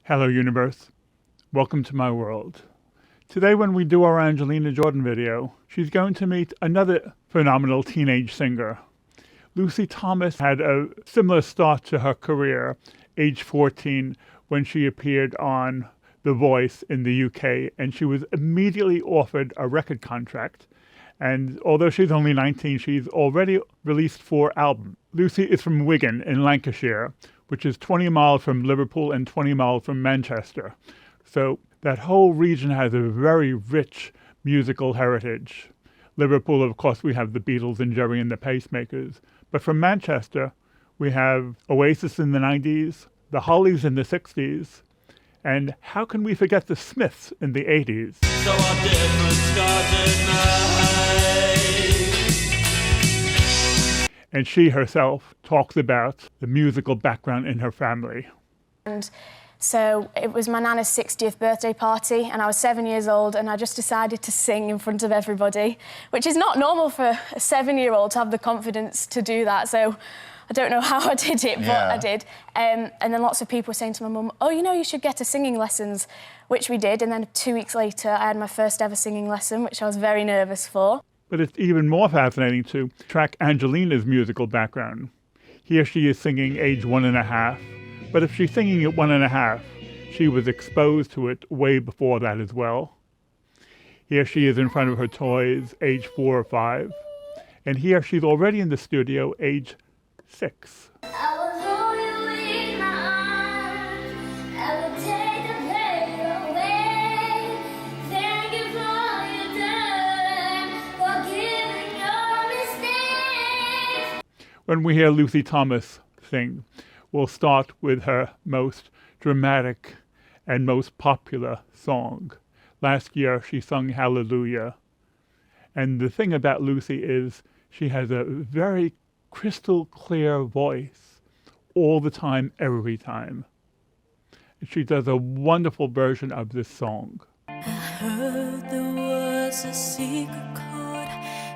Hello, universe. Welcome to my world. Today, when we do our Angelina Jordan video, she's going to meet another phenomenal teenage singer. Lucy Thomas had a similar start to her career, age 14, when she appeared on The Voice in the UK, and she was immediately offered a record contract. And although she's only 19, she's already released 4 albums. Lucy is from Wigan in Lancashire, which is 20 miles from Liverpool and 20 miles from Manchester. So that whole region has a very rich musical heritage. Liverpool, of course, we have the Beatles and Jerry and the Pacemakers. But from Manchester, we have Oasis in the 90s, the Hollies in the 60s, and how can we forget the Smiths in the 80s? So our difference and she herself talks about the musical background in her family. And so it was my nana's 60th birthday party, and I was 7 years old, and I just decided to sing in front of everybody, which is not normal for a 7-year-old to have the confidence to do that. So I don't know how I did it, but I did. And then lots of people were saying to my mum, oh, you should get to singing lessons, which we did. And then 2 weeks later, I had my first ever singing lesson, which I was very nervous for. But it's even more fascinating to track Angelina's musical background. Here she is singing age 1.5, but if she's singing at 1.5, she was exposed to it way before that as well. Here she is in front of her toys, age 4 or 5, and here she's already in the studio, age 6. When we hear Lucy Thomas sing, we'll start with her most dramatic and most popular song. Last year, she sung Hallelujah. And the thing about Lucy is she has a very crystal clear voice all the time, every time. She does a wonderful version of this song. I heard there was a secret chord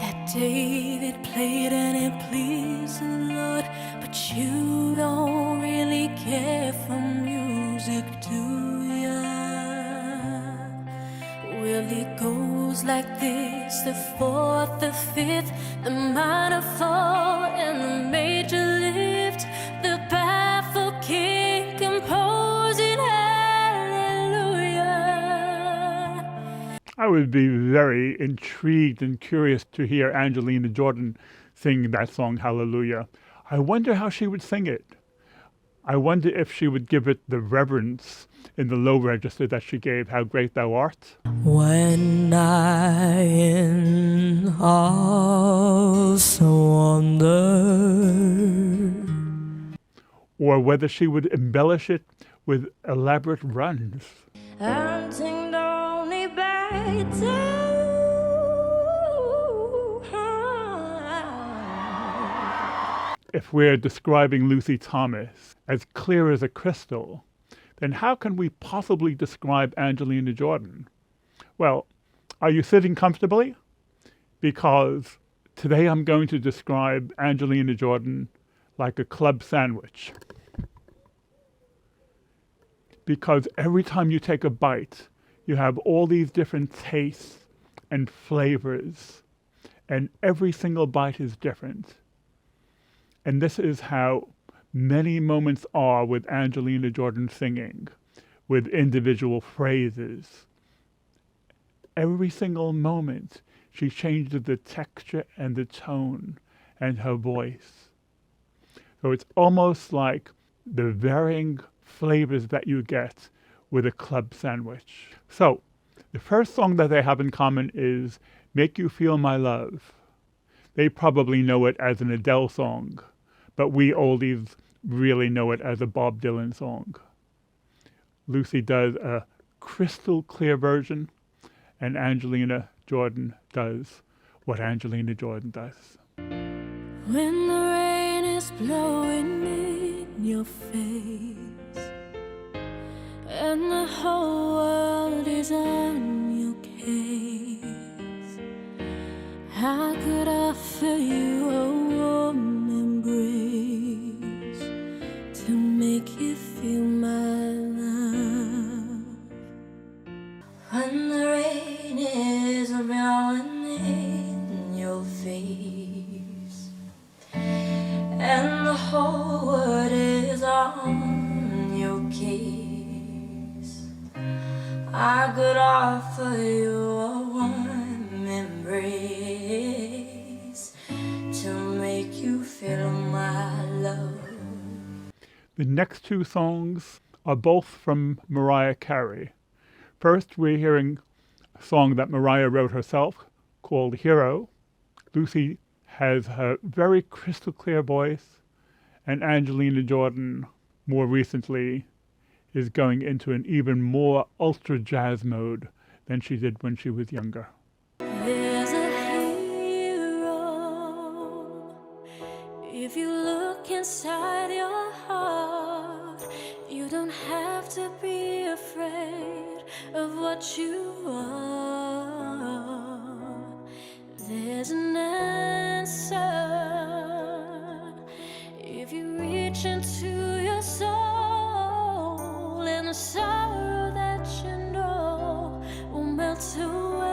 that David played and it pleased the Lord, but you don't really care for music, do ya? Well, it goes like this: the 4th, the 5th, the minor fall and the major lift, the baffled king composing hallelujah. I would be very intrigued and curious to hear Angelina Jordan sing that song, Hallelujah. I wonder how she would sing it. I wonder if she would give it the reverence in the low register that she gave How Great Thou Art. When I in awesome wonder. Or whether she would embellish it with elaborate runs. If we're describing Lucy Thomas as clear as a crystal, then how can we possibly describe Angelina Jordan? Well, are you sitting comfortably? Because today I'm going to describe Angelina Jordan like a club sandwich. Because every time you take a bite, you have all these different tastes and flavors, and every single bite is different. And this is how many moments are with Angelina Jordan singing, with individual phrases. Every single moment, she changes the texture and the tone and her voice. So it's almost like the varying flavors that you get with a club sandwich. So, the first song that they have in common is Make You Feel My Love. They probably know it as an Adele song, but we oldies really know it as a Bob Dylan song. Lucy does a crystal clear version, and Angelina Jordan does what Angelina Jordan does. When the rain is blowing in your face and the whole world is on your case, how could I offer you a warm embrace to make you feel my love? I could offer you a warm embrace to make you feel my love. The next two songs are both from Mariah Carey. First, we're hearing a song that Mariah wrote herself called Hero. Lucy has her very crystal clear voice, and Angelina Jordan, more recently, is going into an even more ultra jazz mode than she did when she was younger. There's a hero. If you look inside your heart, you don't have to be afraid of what you are. There's an answer if you reach into your soul, and the sorrow that you know will melt away.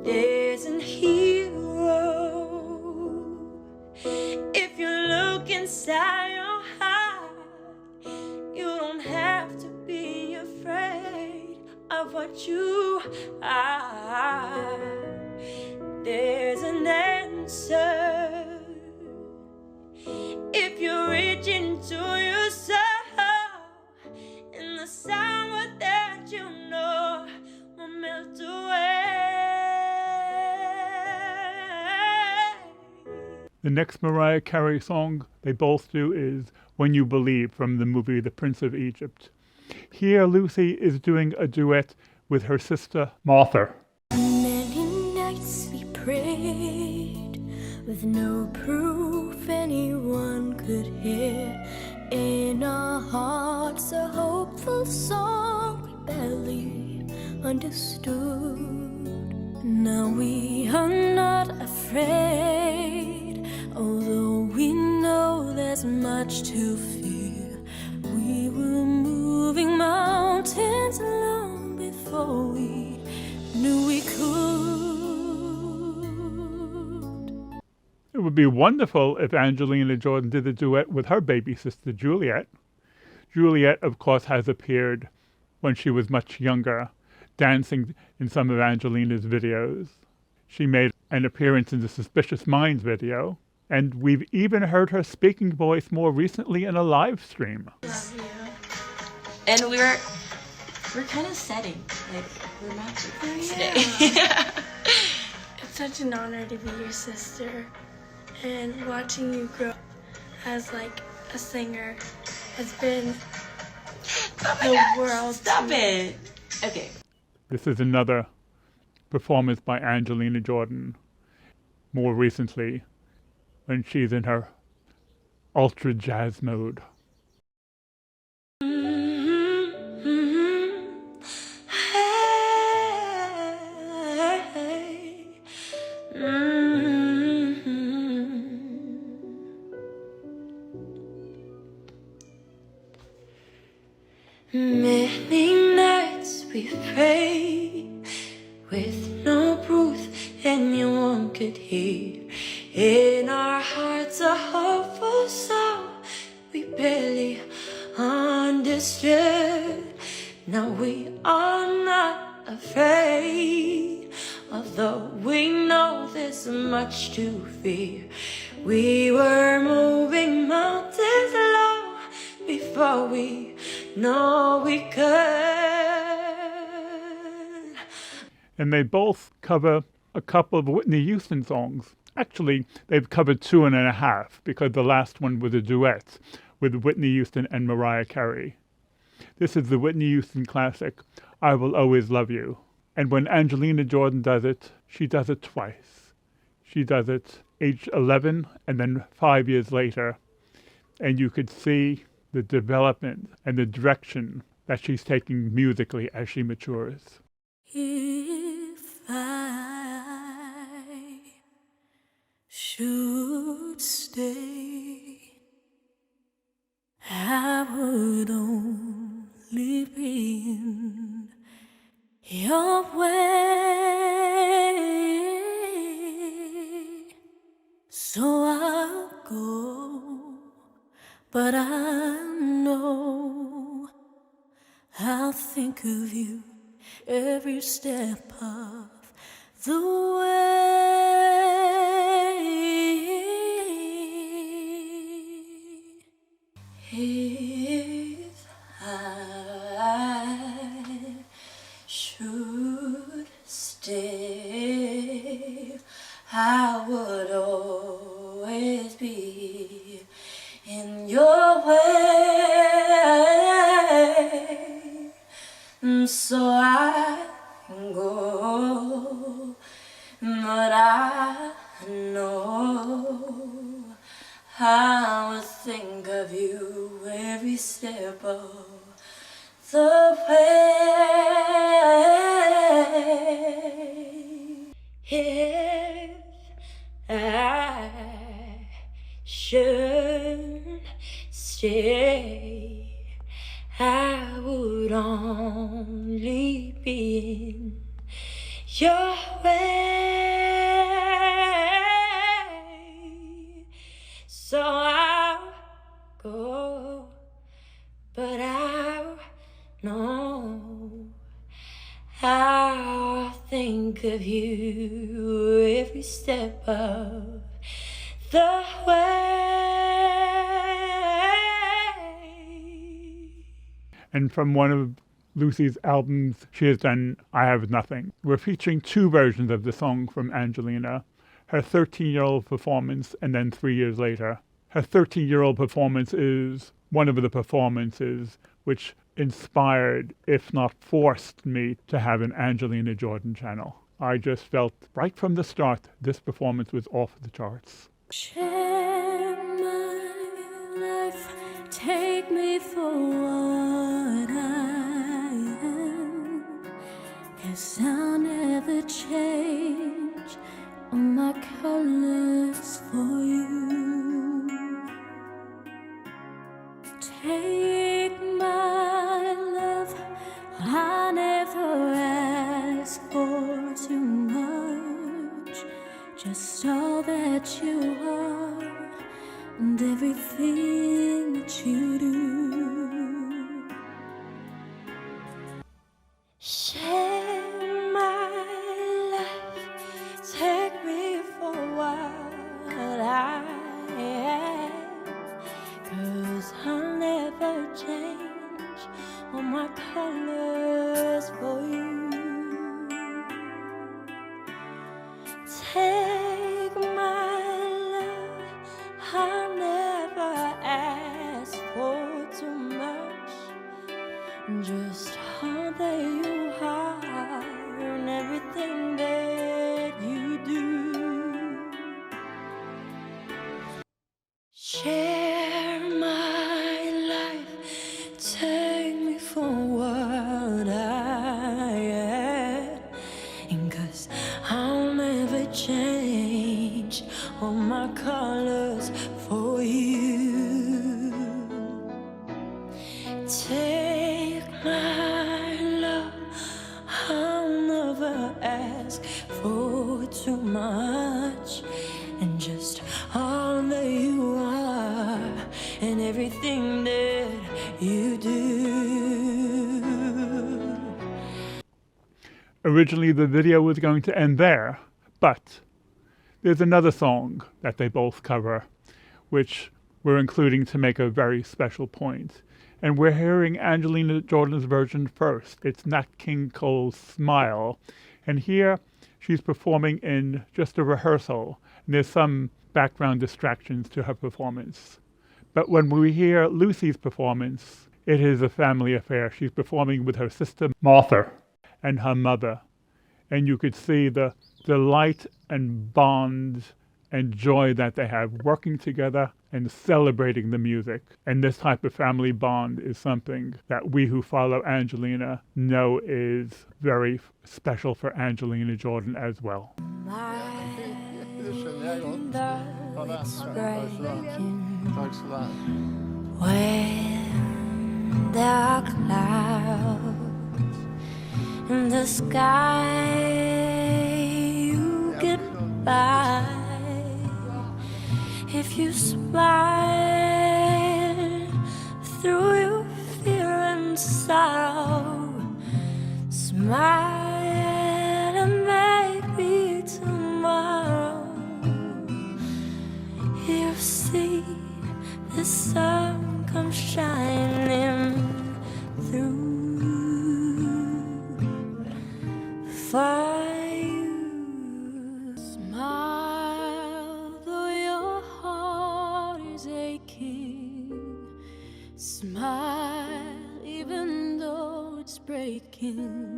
There's an hero if you look inside your heart. You don't have to be afraid of what you are. There's an answer if you reach into your soul, and the sorrow that you know will melt away. The next Mariah Carey song they both do is When You Believe from the movie The Prince of Egypt. Here, Lucy is doing a duet with her sister Martha. Many nights we prayed with no proof anyone could hear. In our hearts a hopeful song we barely understood. Now we are not afraid, although we know there's much to fear. We were moving mountains long before we knew we could. It would be wonderful if Angelina Jordan did a duet with her baby sister Juliet. Juliet, of course, has appeared when she was much younger, dancing in some of Angelina's videos. She made an appearance in the Suspicious Minds video, and we've even heard her speaking voice more recently in a live stream. Love you. And we're kind of setting, like romantic today. Yeah. It's such an honor to be your sister, and watching you grow as like a singer has been the world. Stop to me. it. Okay. This is another performance by Angelina Jordan, more recently, when she's in her ultra jazz mode. Many nights we prayed with no proof anyone could hear. In our hearts a hopeful song we barely understood. Now we are not afraid, although we know there's much to fear. We were moving mountains long before we know we could. And they both cover a couple of Whitney Houston songs. Actually, they've covered 2.5 because the last one was a duet with Whitney Houston and Mariah Carey. This is the Whitney Houston classic, I Will Always Love You. And when Angelina Jordan does it, she does it twice. She does it age 11 and then 5 years later. And you could see the development and the direction that she's taking musically as she matures. If I should stay, I would only be in your way. So I'll go, but I know I'll think of you every step of the way. If I should stay, I would always be in your way, so I can go, but I know I will think of you every step of the way. If I should stay, I would only be in your way, so I'll go, but I'll know I'll think of you every step of the way. And from one of Lucy's albums, she has done I Have Nothing. We're featuring two versions of the song from Angelina, her 13-year-old performance and then 3 years later. Her 13-year-old performance is one of the performances which inspired, if not forced me to have an Angelina Jordan channel. I just felt right from the start this performance was off the charts. Share my life, take me for what I am, 'cause I'll never change all my colors for you. Take my love, I never ask for too much, just all that you are and everything that you do. Share my life, take me for what I am, 'cause I'll never change all my colors for you. Take my love, I'll never ask for too much, just all that you are and everything that you do. Share my life, take me for what I am, and 'cause I'll never change all my colors for you. Take my love, I'll never ask for too much, and just all that you are and everything that you do. Originally the video was going to end there, but there's another song that they both cover, which we're including to make a very special point. And we're hearing Angelina Jordan's version first. It's Nat King Cole's Smile. And here she's performing in just a rehearsal. And there's some background distractions to her performance. But when we hear Lucy's performance, it is a family affair. She's performing with her sister Martha and her mother. And you could see the delight and bond and joy that they have working together and celebrating the music. And this type of family bond is something that we who follow Angelina know is very special for Angelina Jordan as well. It's breaking when there are clouds in the sky. You get by if you smile through your fear and sorrow. Smile and maybe tomorrow you'll see the sun come shining through for you. Smile though your heart is aching. Smile even though it's breaking.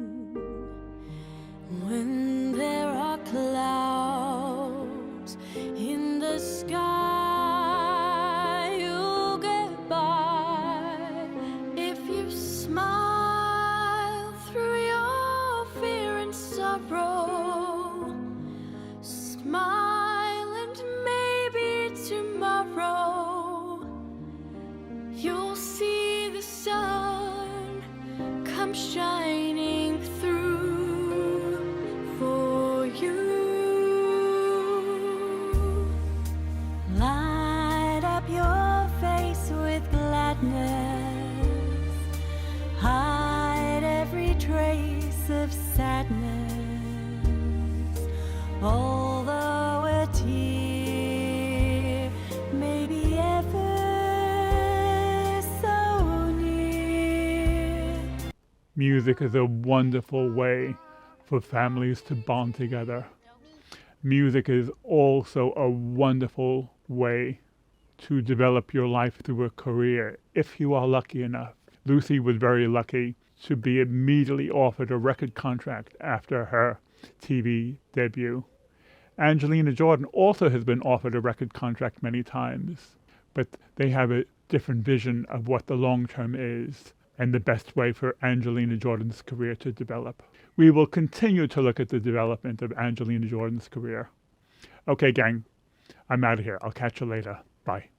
When there are clouds in the sky, you'll get by if you smile through your fear and sorrow. Smile and maybe tomorrow you'll see the sun come shining through for you. Light up your face with gladness. Hide every trace of sadness. Although a tear may be ever so near. Music is a wonderful way for families to bond together. Music is also a wonderful way to develop your life through a career, if you are lucky enough. Lucy was very lucky to be immediately offered a record contract after her TV debut. Angelina Jordan also has been offered a record contract many times, but they have a different vision of what the long term is and the best way for Angelina Jordan's career to develop. We will continue to look at the development of Angelina Jordan's career. Okay, gang, I'm out of here. I'll catch you later. Bye.